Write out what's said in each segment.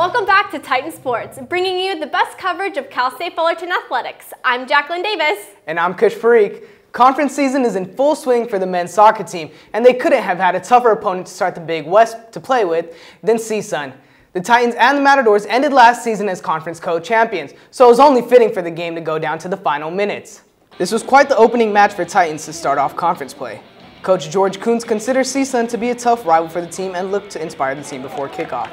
Welcome back to Titan Sports, bringing you the best coverage of Cal State Fullerton athletics. I'm Jacqueline Davis. And I'm Kush Parikh. Conference season is in full swing for the men's soccer team, and they couldn't have had a tougher opponent to start the Big West to play with than CSUN. The Titans and the Matadors ended last season as conference co-champions, so it was only fitting for the game to go down to the final minutes. This was quite the opening match for Titans to start off conference play. Coach George Kuntz considers CSUN to be a tough rival for the team and looked to inspire the team before kickoff.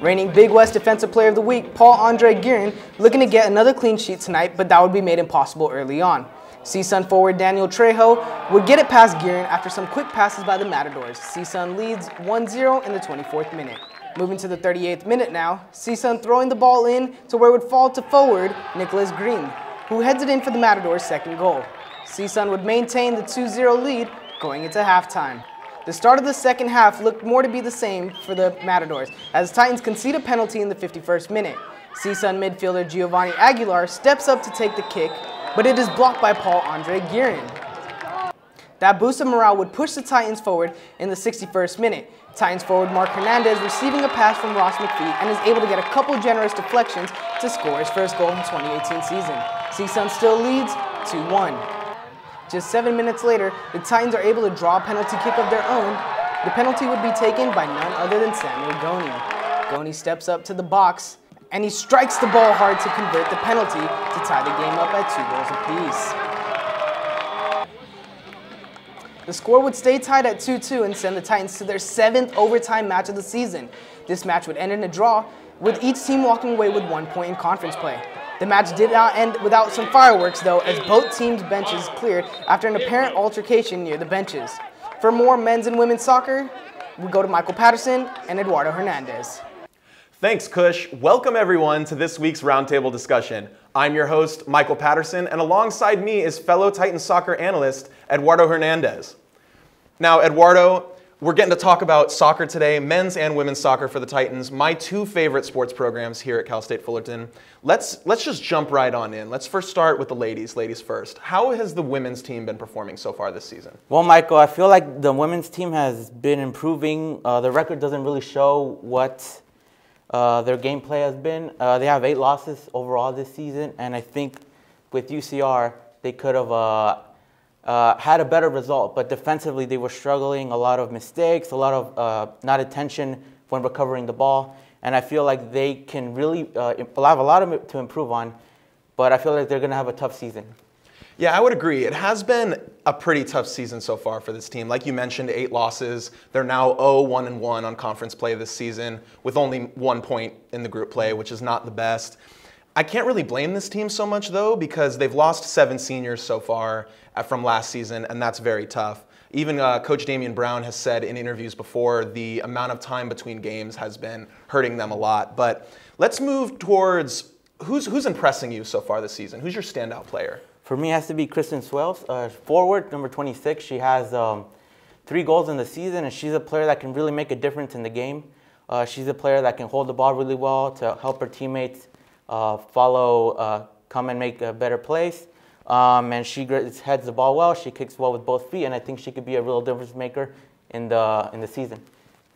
Reigning Big West Defensive Player of the Week, Paul-Andre Guerin, looking to get another clean sheet tonight, but that would be made impossible early on. CSUN forward Daniel Trejo would get it past Guerin after some quick passes by the Matadors. CSUN leads 1-0 in the 24th minute. Moving to the 38th minute now, CSUN throwing the ball in to where it would fall to forward Nicholas Green, who heads it in for the Matadors' second goal. CSUN would maintain the 2-0 lead going into halftime. The start of the second half looked more to be the same for the Matadors, as Titans concede a penalty in the 51st minute. CSUN midfielder Giovanni Aguilar steps up to take the kick, but it is blocked by Paul-Andre Guerin. That boost of morale would push the Titans forward in the 61st minute. Titans forward Mark Hernandez receiving a pass from Ross McPhee and is able to get a couple generous deflections to score his first goal in the 2018 season. CSUN still leads 2-1. Just 7 minutes later, the Titans are able to draw a penalty kick of their own. The penalty would be taken by none other than Samuel Goni. Goni steps up to the box, and he strikes the ball hard to convert the penalty to tie the game up at 2 goals apiece. The score would stay tied at 2-2 and send the Titans to their 7th overtime match of the season. This match would end in a draw, with each team walking away with 1 point in conference play. The match did not end without some fireworks, though, as both teams' benches cleared after an apparent altercation near the benches. For more men's and women's soccer, we go to Michael Patterson and Eduardo Hernandez. Thanks, Kush. Welcome, everyone, to this week's roundtable discussion. I'm your host, Michael Patterson, and alongside me is fellow Titans soccer analyst, Eduardo Hernandez. Now, Eduardo, we're getting to talk about soccer today, men's and women's soccer for the Titans, my 2 favorite sports programs here at Cal State Fullerton. Let's just jump right on in. Let's first start with the ladies first. How has the women's team been performing so far this season? Well, Michael, I feel like the women's team has been improving. The record doesn't really show what their gameplay has been. They have 8 losses overall this season, and I think with UCR, they could have had a better result, but defensively they were struggling, a lot of mistakes, a lot of not attention when recovering the ball, and I feel like they can really have a lot to improve on, but I feel like they're going to have a tough season. Yeah, I would agree. It has been a pretty tough season so far for this team. Like you mentioned, 8 losses. They're now 0-1-1 on conference play this season with only 1 point in the group play, which is not the best. I can't really blame this team so much, though, because they've lost 7 seniors so far from last season, and that's very tough. Even Coach Damian Brown has said in interviews before the amount of time between games has been hurting them a lot. But let's move towards who's impressing you so far this season? Who's your standout player? For me, it has to be Kristen Swales, forward, number 26. She has 3 goals in the season, and she's a player that can really make a difference in the game. She's a player that can hold the ball really well to help her teammates come and make better plays. And she heads the ball well. She kicks well with both feet, and I think she could be a real difference maker in the season.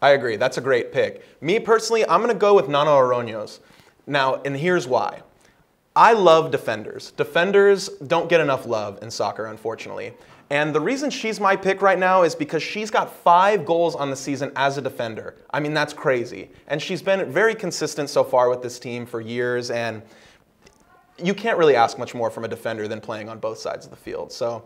I agree. That's a great pick. Me personally, I'm going to go with Nana Oroños. Now, and here's why. I love defenders. Defenders don't get enough love in soccer, unfortunately. And the reason she's my pick right now is because she's got 5 goals on the season as a defender. I mean, that's crazy. And she's been very consistent so far with this team for years, and you can't really ask much more from a defender than playing on both sides of the field. So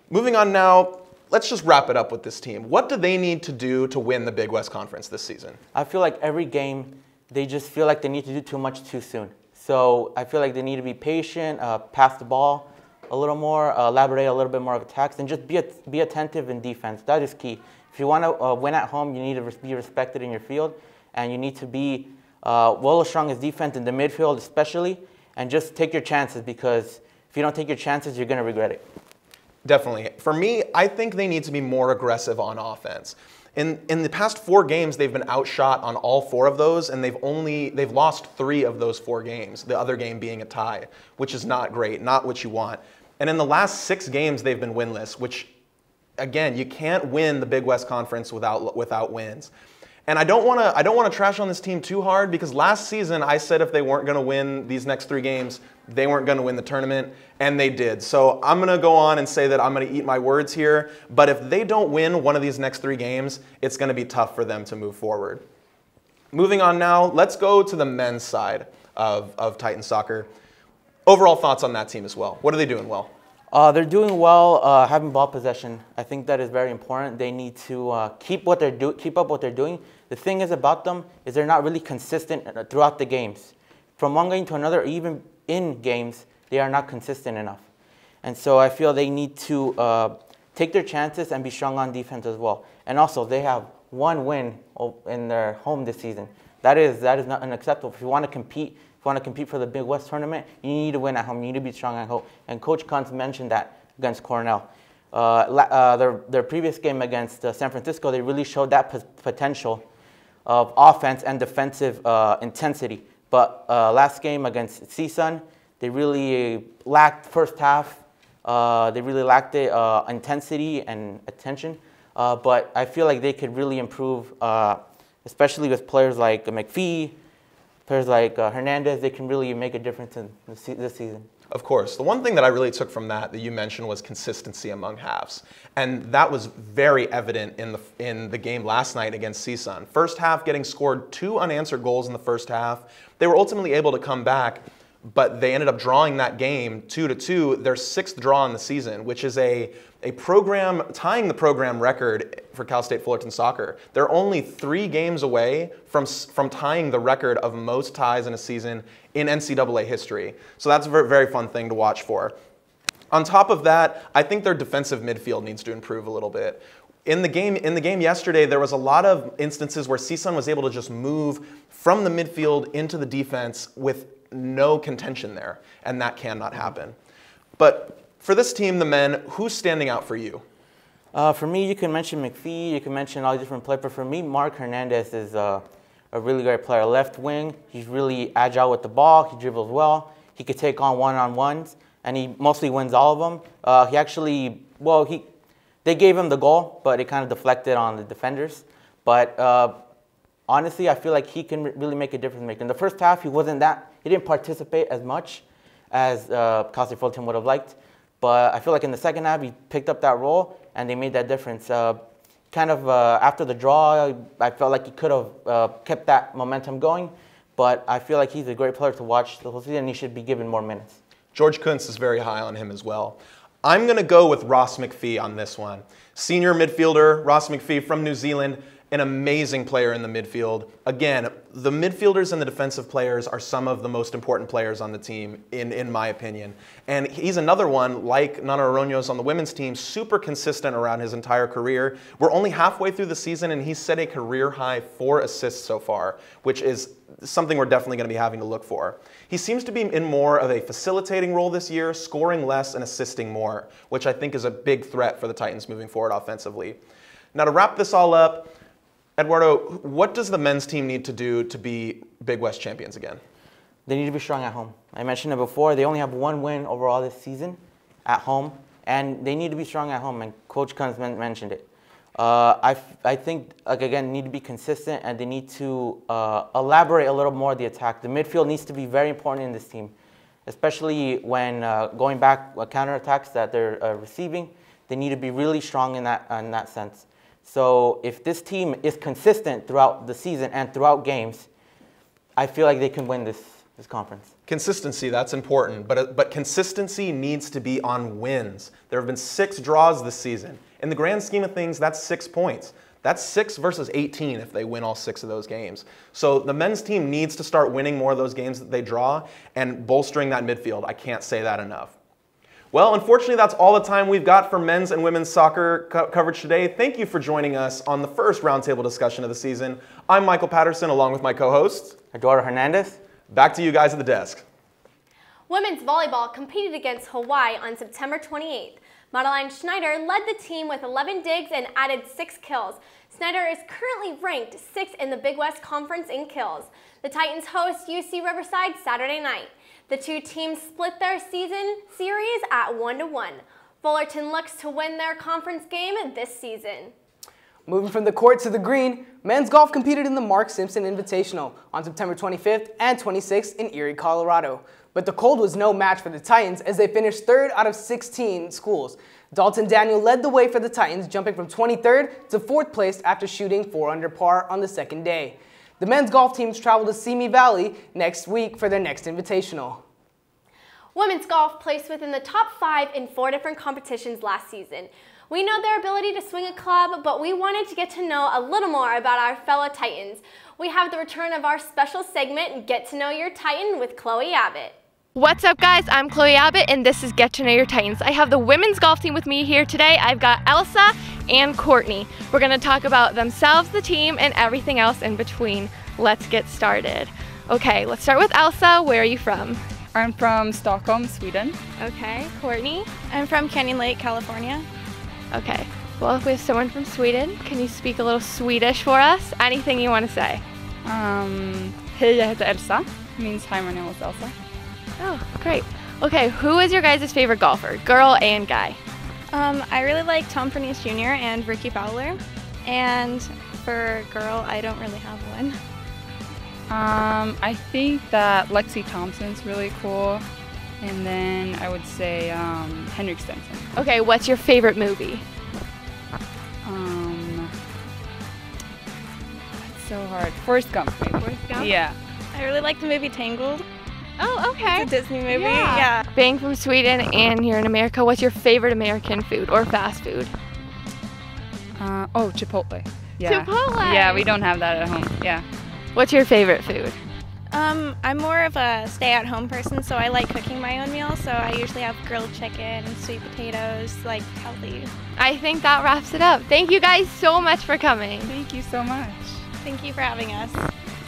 moving on now, let's just wrap it up with this team. What do they need to do to win the Big West Conference this season? I feel like every game, they just feel like they need to do too much too soon. So I feel like they need to be patient, pass the ball a little more, elaborate a little bit more of attacks, and just be attentive in defense. That is key. If you want to win at home, you need to be respected in your field, and you need to be well as strong as defense in the midfield especially, and just take your chances, because if you don't take your chances, you're going to regret it. Definitely. For me, I think they need to be more aggressive on offense. In the past 4 games, they've been outshot on all 4 of those, and they've lost 3 of those 4 games, the other game being a tie, which is not great, not what you want. And in the last 6 games, they've been winless, which, again, you can't win the Big West Conference without wins. And I don't want to trash on this team too hard, because last season I said if they weren't going to win these next 3 games, they weren't going to win the tournament, and they did. So I'm going to go on and say that I'm going to eat my words here. But if they don't win one of these next 3 games, it's going to be tough for them to move forward. Moving on now, let's go to the men's side of Titan Soccer. Overall thoughts on that team as well. What are they doing well? They're doing well having ball possession. I think that is very important. They need to keep up what they're doing. The thing is about them is they're not really consistent throughout the games. From one game to another, even in games, they are not consistent enough. And so I feel they need to take their chances and be strong on defense as well. And also, they have 1 win in their home this season. That is not unacceptable. If you want to compete, for the Big West tournament, you need to win at home. You need to be strong at home. And Coach Kuntz mentioned that against Cornell. Their previous game against San Francisco, they really showed that potential of offense and defensive intensity. But last game against CSUN, they really lacked first half. They really lacked the intensity and attention. But I feel like they could really improve, especially with players like McPhee, players like Hernandez. They can really make a difference in this season. Of course. The one thing that I really took from that you mentioned was consistency among halves. And that was very evident in the game last night against CSUN. First half, getting scored 2 unanswered goals in the first half. They were ultimately able to come back, but they ended up drawing that game 2-2, their 6th draw in the season, which is a program, tying the program record for Cal State Fullerton Soccer. They're only 3 games away from tying the record of most ties in a season in NCAA history. So that's a very, very fun thing to watch for. On top of that, I think their defensive midfield needs to improve a little bit. In the game yesterday, there was a lot of instances where CSUN was able to just move from the midfield into the defense with no contention there, and that cannot happen. But for this team, the men, who's standing out for you? For me, you can mention McPhee, you can mention all the different players, but for me, Mark Hernandez is a really great player. Left wing, he's really agile with the ball, he dribbles well, he could take on one-on-ones, and he mostly wins all of them. They gave him the goal, but it kind of deflected on the defenders. But honestly, I feel like he can really make a difference. In the first half, he didn't participate as much as Cal State Fullerton would have liked. But I feel like in the second half, he picked up that role, and they made that difference. After the draw, I felt like he could have kept that momentum going. But I feel like he's a great player to watch the whole season, and he should be given more minutes. George Kuntz is very high on him as well. I'm going to go with Ross McPhee on this one. Senior midfielder, Ross McPhee from New Zealand, an amazing player in the midfield. Again, the midfielders and the defensive players are some of the most important players on the team, in my opinion. And he's another one, like Nana Aroños on the women's team, super consistent around his entire career. We're only halfway through the season, and he's set a career-high 4 assists so far, which is something we're definitely going to be having to look for. He seems to be in more of a facilitating role this year, scoring less and assisting more, which I think is a big threat for the Titans moving forward offensively. Now, to wrap this all up, Eduardo, what does the men's team need to do to be Big West champions again? They need to be strong at home. I mentioned it before. They only have 1 win overall this season at home, and they need to be strong at home, and Coach Kuntz mentioned it. I think, again, need to be consistent, and they need to elaborate a little more the attack. The midfield needs to be very important in this team, especially when going back counterattacks that they're receiving. They need to be really strong in that sense. So if this team is consistent throughout the season and throughout games, I feel like they can win this conference. Consistency, that's important, but consistency needs to be on wins. There have been 6 draws this season. In the grand scheme of things, that's 6 points. That's 6 versus 18 if they win all 6 of those games. So the men's team needs to start winning more of those games that they draw and bolstering that midfield. I can't say that enough. Well, unfortunately, that's all the time we've got for men's and women's soccer coverage today. Thank you for joining us on the first roundtable discussion of the season. I'm Michael Patterson, along with my co-host, Eduardo Hernandez. Back to you guys at the desk. Women's volleyball competed against Hawaii on September 28th. Madeline Schneider led the team with 11 digs and added 6 kills. Schneider is currently ranked 6th in the Big West Conference in kills. The Titans host UC Riverside Saturday night. The 2 teams split their season series at 1-1. Fullerton looks to win their conference game this season. Moving from the court to the green, men's golf competed in the Mark Simpson Invitational on September 25th and 26th in Erie, Colorado. But the cold was no match for the Titans as they finished 3rd out of 16 schools. Dalton Daniel led the way for the Titans, jumping from 23rd to 4th place after shooting 4 under par on the second day. The men's golf teams travel to Simi Valley next week for their next Invitational. Women's golf placed within the top 5 in 4 different competitions last season. We know their ability to swing a club, but we wanted to get to know a little more about our fellow Titans. We have the return of our special segment, Get to Know Your Titan with Chloe Abbott. What's up, guys? I'm Chloe Abbott, and this is Get to Know Your Titans. I have the women's golf team with me here today. I've got Elsa and Courtney. We're going to talk about themselves, the team, and everything else in between. Let's get started. Okay, let's start with Elsa. Where are you from? I'm from Stockholm, Sweden. Okay, Courtney? I'm from Canyon Lake, California. Okay, well, if we have someone from Sweden, can you speak a little Swedish for us? Anything you want to say? Hej, jag heter Elsa. Means hi, my name is Elsa. Oh, great. Okay, who is your guys' favorite golfer, girl and guy? I really like Tom Pernice Jr. and Ricky Fowler. And for girl, I don't really have one. I think that Lexi Thompson's really cool. And then I would say Henrik Stenson. Okay, what's your favorite movie? That's so hard. Forrest Gump, maybe. Forrest Gump? Yeah. I really like the movie Tangled. Oh, okay. It's a Disney movie, yeah. Being from Sweden and here in America, what's your favorite American food or fast food? Chipotle. Yeah. Chipotle? Yeah, we don't have that at home. Yeah. What's your favorite food? I'm more of a stay-at-home person, so I like cooking my own meals. So I usually have grilled chicken, sweet potatoes, like healthy. I think that wraps it up. Thank you guys so much for coming. Thank you so much. Thank you for having us.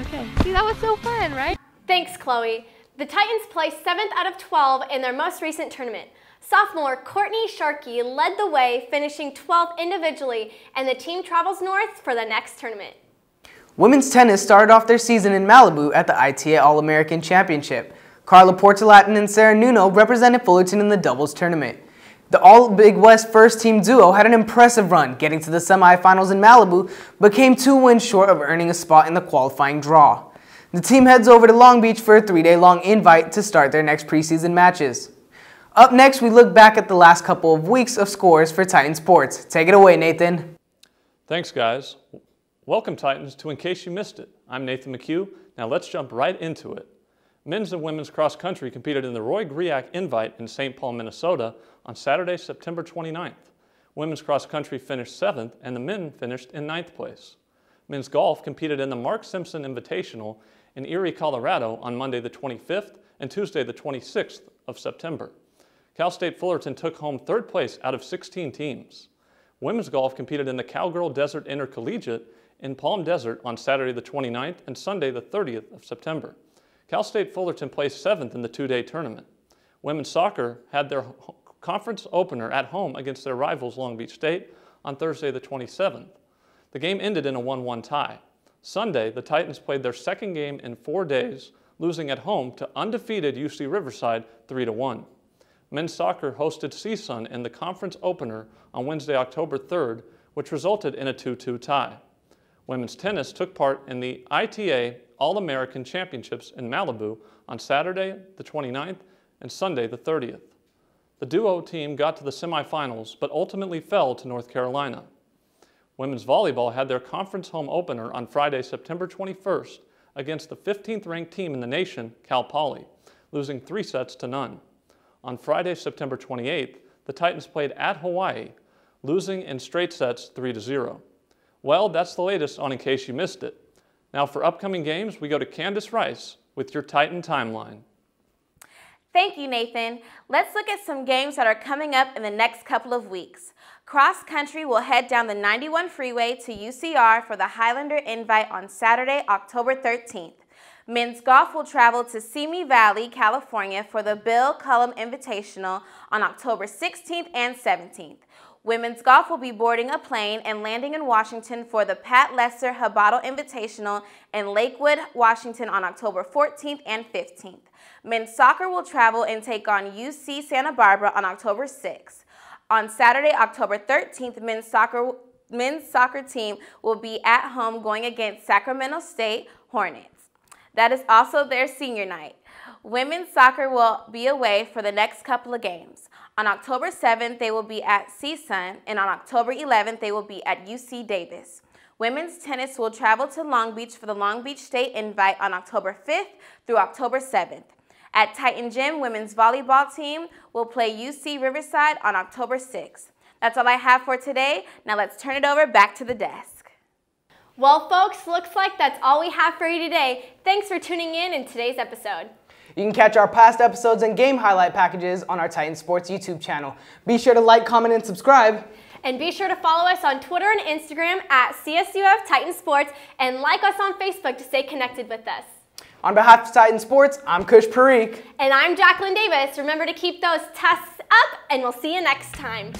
Okay. See, that was so fun, right? Thanks, Chloe. The Titans placed 7th out of 12 in their most recent tournament. Sophomore Courtney Sharkey led the way, finishing 12th individually, and the team travels north for the next tournament. Women's tennis started off their season in Malibu at the ITA All-American Championship. Carla Portolatin and Sarah Nuno represented Fullerton in the doubles tournament. The All-Big West first-team duo had an impressive run, getting to the semifinals in Malibu, but came 2 wins short of earning a spot in the qualifying draw. The team heads over to Long Beach for a 3-day-long invite to start their next preseason matches. Up next, we look back at the last couple of weeks of scores for Titan Sports. Take it away, Nathan. Thanks, guys. Welcome, Titans, to In Case You Missed It. I'm Nathan McHugh. Now let's jump right into it. Men's and women's cross country competed in the Roy Griak Invite in St. Paul, Minnesota on Saturday, September 29th. Women's cross country finished 7th and the men finished in 9th place. Men's golf competed in the Mark Simpson Invitational in Erie, Colorado on Monday the 25th and Tuesday the 26th of September. Cal State Fullerton took home 3rd place out of 16 teams. Women's golf competed in the Cowgirl Desert Intercollegiate in Palm Desert on Saturday the 29th and Sunday the 30th of September. Cal State Fullerton placed 7th in the 2-day tournament. Women's soccer had their conference opener at home against their rivals Long Beach State on Thursday the 27th. The game ended in a 1-1 tie. Sunday, the Titans played their 2nd game in 4 days, losing at home to undefeated UC Riverside 3-1. Men's soccer hosted CSUN in the conference opener on Wednesday, October 3rd, which resulted in a 2-2 tie. Women's tennis took part in the ITA All-American Championships in Malibu on Saturday the 29th and Sunday the 30th. The duo team got to the semifinals but ultimately fell to North Carolina. Women's volleyball had their conference home opener on Friday, September 21st against the 15th ranked team in the nation, Cal Poly, losing 3 sets to none. On Friday, September 28th, the Titans played at Hawaii, losing in straight sets 3-0. Well, that's the latest on In Case You Missed It. Now for upcoming games, we go to Candace Rice with your Titan timeline. Thank you, Nathan. Let's look at some games that are coming up in the next couple of weeks. Cross country will head down the 91 freeway to UCR for the Highlander Invite on Saturday, October 13th. Men's golf will travel to Simi Valley, California for the Bill Cullum Invitational on October 16th and 17th. Women's golf will be boarding a plane and landing in Washington for the Pat Lesser Habato Invitational in Lakewood, Washington on October 14th and 15th. Men's soccer will travel and take on UC Santa Barbara on October 6th. On Saturday, October 13th, men's soccer men's soccer team will be at home going against Sacramento State Hornets. That is also their senior night. Women's soccer will be away for the next couple of games. On October 7th, they will be at CSUF, and on October 11th, they will be at UC Davis. Women's tennis will travel to Long Beach for the Long Beach State Invite on October 5th through October 7th. At Titan Gym, women's volleyball team will play UC Riverside on October 6th. That's all I have for today. Now let's turn it over back to the desk. Well, folks, looks like that's all we have for you today. Thanks for tuning in today's episode. You can catch our past episodes and game highlight packages on our Titan Sports YouTube channel. Be sure to like, comment, and subscribe. And be sure to follow us on Twitter and Instagram at CSUF Titan Sports and like us on Facebook to stay connected with us. On behalf of Titan Sports, I'm Kush Parikh. And I'm Jacqueline Davis. Remember to keep those tests up, and we'll see you next time.